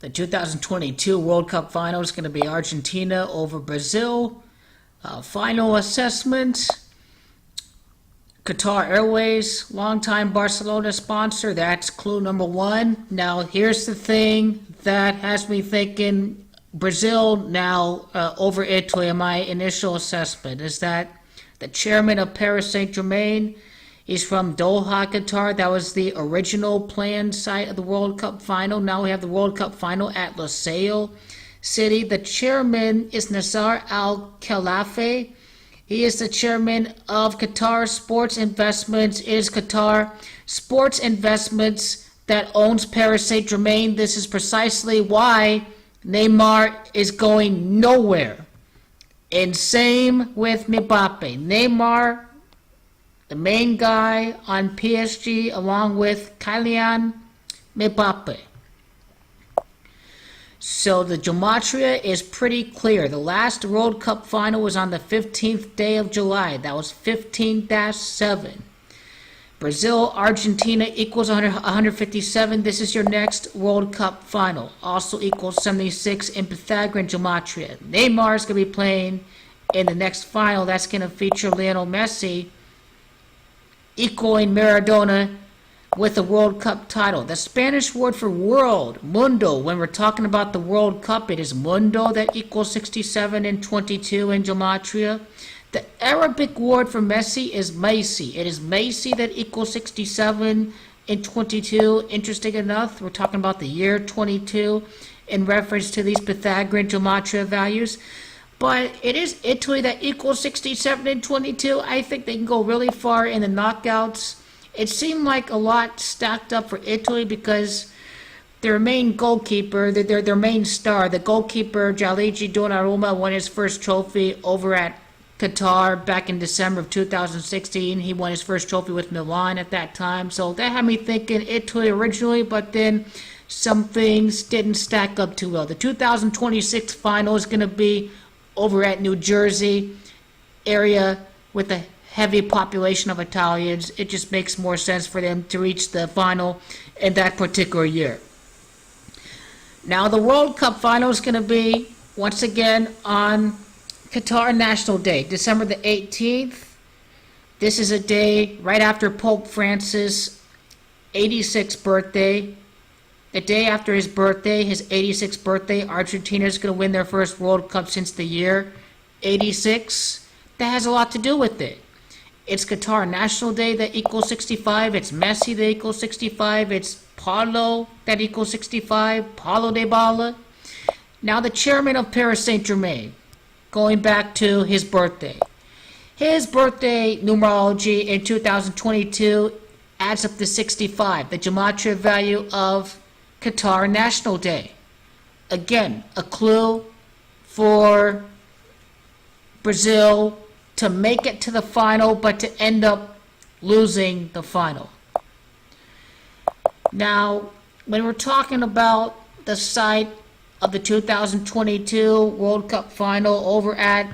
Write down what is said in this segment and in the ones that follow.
The 2022 World Cup final is going to be Argentina over Brazil. Final assessment. Qatar Airways, longtime Barcelona sponsor. That's clue number one. Now, here's the thing that has me thinking Brazil now over Italy in my initial assessment is that the chairman of Paris Saint-Germain, he's from Doha, Qatar. That was the original planned site of the World Cup final. Now we have the World Cup final at Lusail City. The chairman is Nasser Al-Khelaifi. He is the chairman of Qatar Sports Investments. It is Qatar Sports Investments that owns Paris Saint-Germain. This is precisely why Neymar is going nowhere. And same with Mbappe. Neymar, the main guy on PSG, along with Kylian Mbappe. So the Gematria is pretty clear. The last World Cup final was on the 15th day of July. That was 15-7. Brazil, Argentina equals 157. This is your next World Cup final. Also equals 76 in Pythagorean Gematria. Neymar is going to be playing in the next final. That's going to feature Lionel Messi equaling Maradona with the World Cup title. The Spanish word for world, mundo, when we're talking about the World Cup, it is mundo, that equals 67 and 22 in Gematria. The Arabic word for Messi is Messi. It is Messi that equals 67 and 22. Interesting enough, we're talking about the year 22 in reference to these Pythagorean Gematria values. But it is Italy that equals 67 and 22. I think they can go really far in the knockouts. It seemed like a lot stacked up for Italy because their main goalkeeper, their main star, the goalkeeper Gianluigi Donnarumma, won his first trophy over at Qatar back in December of 2016. He won his first trophy with Milan at that time. So that had me thinking Italy originally, but then some things didn't stack up too well. The 2026 final is going to be over at New Jersey area with a heavy population of Italians. It just makes more sense for them to reach the final in that particular year. Now the World Cup final is going to be once again on Qatar National Day, December the 18th. This is a day right after Pope Francis' 86th birthday. The day after his birthday, his 86th birthday, Argentina is going to win their first World Cup since the year 86. That has a lot to do with it. It's Qatar National Day that equals 65. It's Messi that equals 65. It's Paulo that equals 65. Paulo Dybala. Now the chairman of Paris Saint-Germain, going back to his birthday. His birthday numerology in 2022 adds up to 65, the Gematria value of Qatar National Day. Again, a clue for Brazil to make it to the final, but to end up losing the final. Now, when we're talking about the site of the 2022 World Cup final over at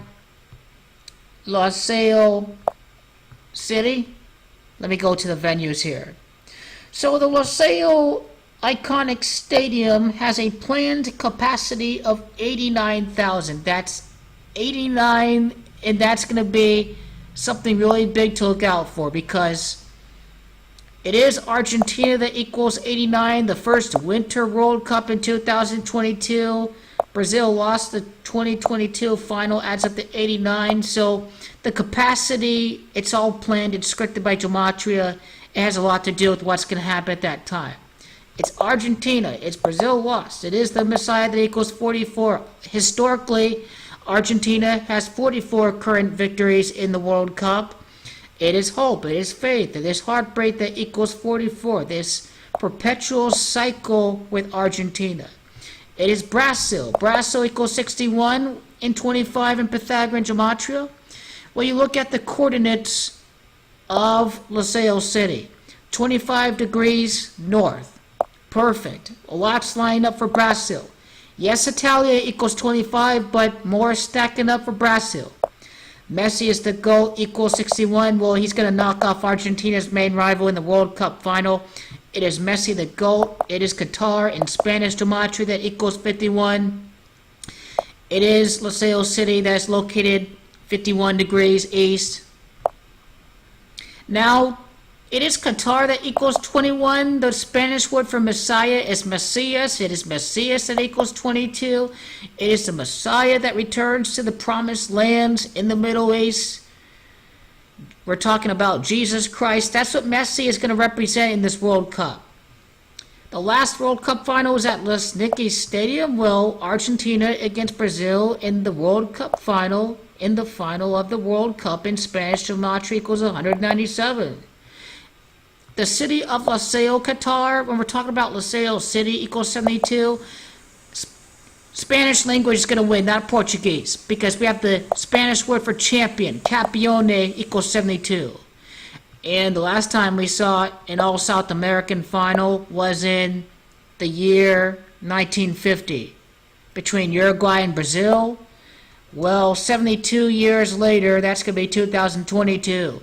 Lusail City, let me go to the venues here. So the Lusail iconic stadium has a planned capacity of 89,000. That's 89, and that's going to be something really big to look out for because it is Argentina that equals 89, the first Winter World Cup in 2022. Brazil lost the 2022 final, adds up to 89. So the capacity, it's all planned, it's scripted by Gematria. It has a lot to do with what's going to happen at that time. It's Argentina. It's Brazil lost. It is the MESSI-ah that equals 44. Historically, Argentina has 44 current victories in the World Cup. It is hope. It is faith. It is heartbreak that equals 44. This perpetual cycle with Argentina. It is Brasil. Brasil equals 61 in 25 in Pythagorean Gematria. Well, you look at the coordinates of Lusail City. 25 degrees north. Perfect. A lot's lining up for Brazil. Yes, Italia equals 25, but more stacking up for Brazil. Messi is the GOAT, equals 61. Well, he's going to knock off Argentina's main rival in the World Cup final It is Messi the GOAT. It is Qatar in Spanish Gematria that equals 51. It is Liceo City that's located 51 degrees east. Now, it is Qatar that equals 21. The Spanish word for Messiah is MESSI-ah. It is MESSI-ah that equals 22. It is the Messiah that returns to the promised lands in the Middle East. We're talking about Jesus Christ. That's what Messi is going to represent in this World Cup. The last World Cup final was at Los Nikki Stadium. Well, Argentina against Brazil in the World Cup final. In the final of the World Cup in Spanish Gematria equals 197. The city of Liceo, Qatar, when we're talking about Liceo City, equals 72. Spanish language is going to win, not Portuguese, because we have the Spanish word for champion, campeone, equals 72. And the last time we saw an all-South American final was in the year 1950 between Uruguay and Brazil. Well, 72 years later, that's going to be 2022.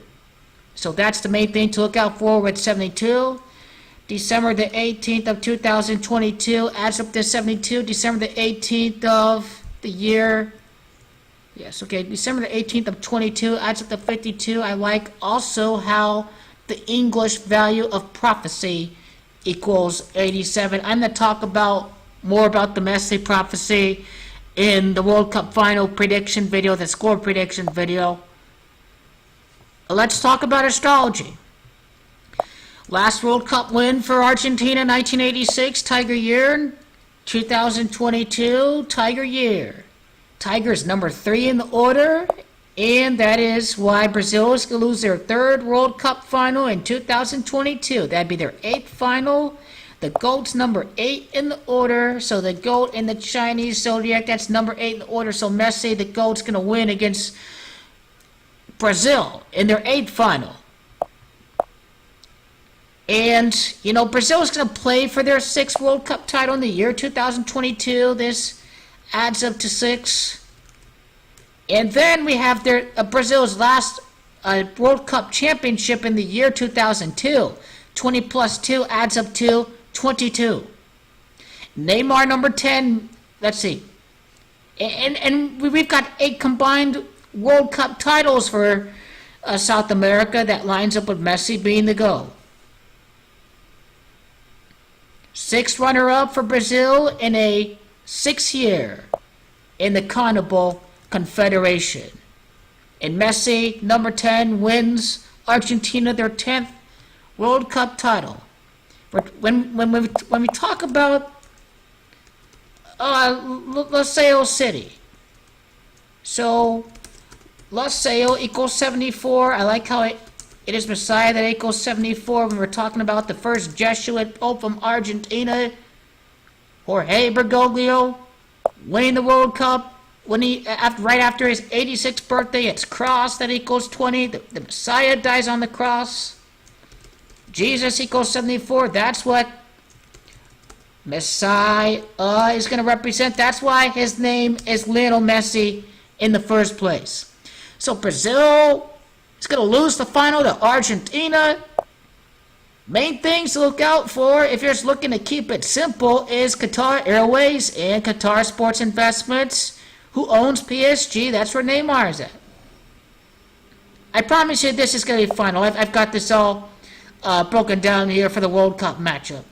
So that's the main thing to look out for with 72. December the 18th of 2022 adds up to 72. December the 18th of the year. Yes, okay. December the 18th of 22 adds up to 52. I like also how the English value of prophecy equals 87. I'm going to talk about more about the Messi prophecy in the World Cup final prediction video, the score prediction video. Let's talk about astrology. Last World Cup win for Argentina, 1986, Tiger year. 2022, Tiger year. Tiger is number 3 in the order, and that is why Brazil is going to lose their 3rd World Cup final in 2022. That'd be their 8th final. The GOAT's number 8 in the order, so the GOAT in the Chinese zodiac, that's number 8 in the order. So Messi, the GOAT's going to win against Brazil in their 8th final. And, you know, Brazil is going to play for their 6th World Cup title in the year 2022. This adds up to 6. And then we have their Brazil's last World Cup championship in the year 2002. 20 plus 2 adds up to 22. Neymar, number 10. Let's see. And we've got 8 combined World Cup titles for South America. That lines up with Messi being the GOAT. 6th runner-up for Brazil in a 6th year in the CONMEBOL Confederation. And Messi, number 10, wins Argentina their 10th World Cup title. When we talk about Liceo City, so Liceo equals 74. I like how it is Messiah that equals 74 when we're talking about the first Jesuit Pope from Argentina, Jorge Bergoglio, winning the World Cup. When right after his 86th birthday, it's cross that equals 20. The Messiah dies on the cross. Jesus equals 74. That's what Messiah is going to represent. That's why his name is Lionel Messi in the first place. So Brazil is going to lose the final to Argentina. Main things to look out for, if you're just looking to keep it simple, is Qatar Airways and Qatar Sports Investments. Who owns PSG? That's where Neymar is at. I promise you this is going to be final. I've got this all broken down here for the World Cup matchup.